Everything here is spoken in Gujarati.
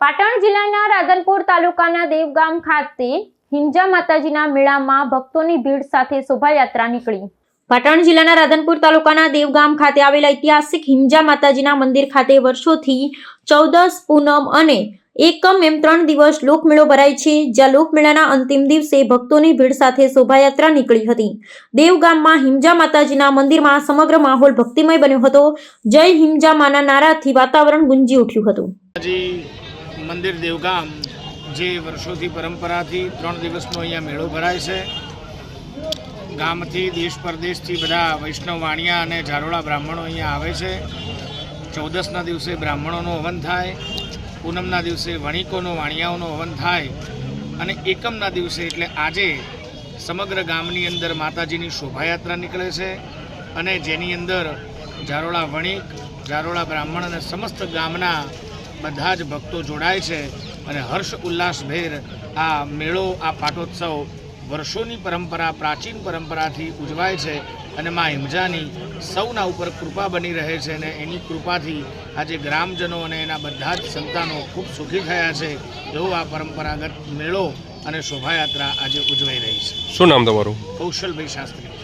પાટણ જિલ્લાના રાધનપુર તાલુકાના દેવગામ ખાતે હિંજા માતાજીના મેળામાં ભક્તોની ભીડ સાથે શોભાયાત્રા નીકળી। પાટણ જિલ્લાના રાધનપુર તાલુકાના દેવગામ ખાતે આવેલા ઐતિહાસિક હિંજા માતાજીના મંદિર ખાતે વર્ષોથી 14 પૂનમ અને એકમ એમ 3 દિવસ લોકમેળો ભરાય છે, જ્યાં લોકમેળાના અંતિમ દિવસે ભક્તોની ભીડ સાથે શોભાયાત્રા નીકળી હતી। દેવગામમાં હિંજા માતાજીના મંદિરમાં સમગ્ર માહોલ ભક્તિમય બન્યો હતો। જય હિંજા માના નારાથી વાતાવરણ ગુંજી ઉઠ્યું હતું। મંદિર દેવગામ જે વર્ષોથી પરંપરાથી 3 દિવસનો અહીંયા મેળો ભરાય છે। ગામથી દેશ પરદેશથી બધા વૈષ્ણવ વાણિયા અને ઝારોળા બ્રાહ્મણો અહીંયા આવે છે। 14ના દિવસે બ્રાહ્મણોનો હવન થાય, પૂનમના દિવસે વણિકોનો વાણિયાઓનો હવન થાય અને એકમના દિવસે એટલે આજે સમગ્ર ગામની અંદર માતાજીની શોભાયાત્રા નીકળે છે અને જેની અંદર ઝારોળા વણિક, ઝારોળા બ્રાહ્મણ અને સમસ્ત ગામના બધા જ ભક્તો જોડાય છે અને હર્ષ ઉલ્લાસભેર આ મેળો, આ પાટોત્સવ વર્ષોની પરંપરા, પ્રાચીન પરંપરાથી ઉજવાય છે અને મા હિંજાની સૌના ઉપર કૃપા બની રહે છે અને એની કૃપાથી આજે ગ્રામજનો અને એના બધા જ સંતાનો ખૂબ સુખી થયા છે। એવો આ પરંપરાગત મેળો અને શોભાયાત્રા આજે ઉજવાઈ રહી છે। શું નામ તમારું? કૌશલભાઈ શાસ્ત્રી।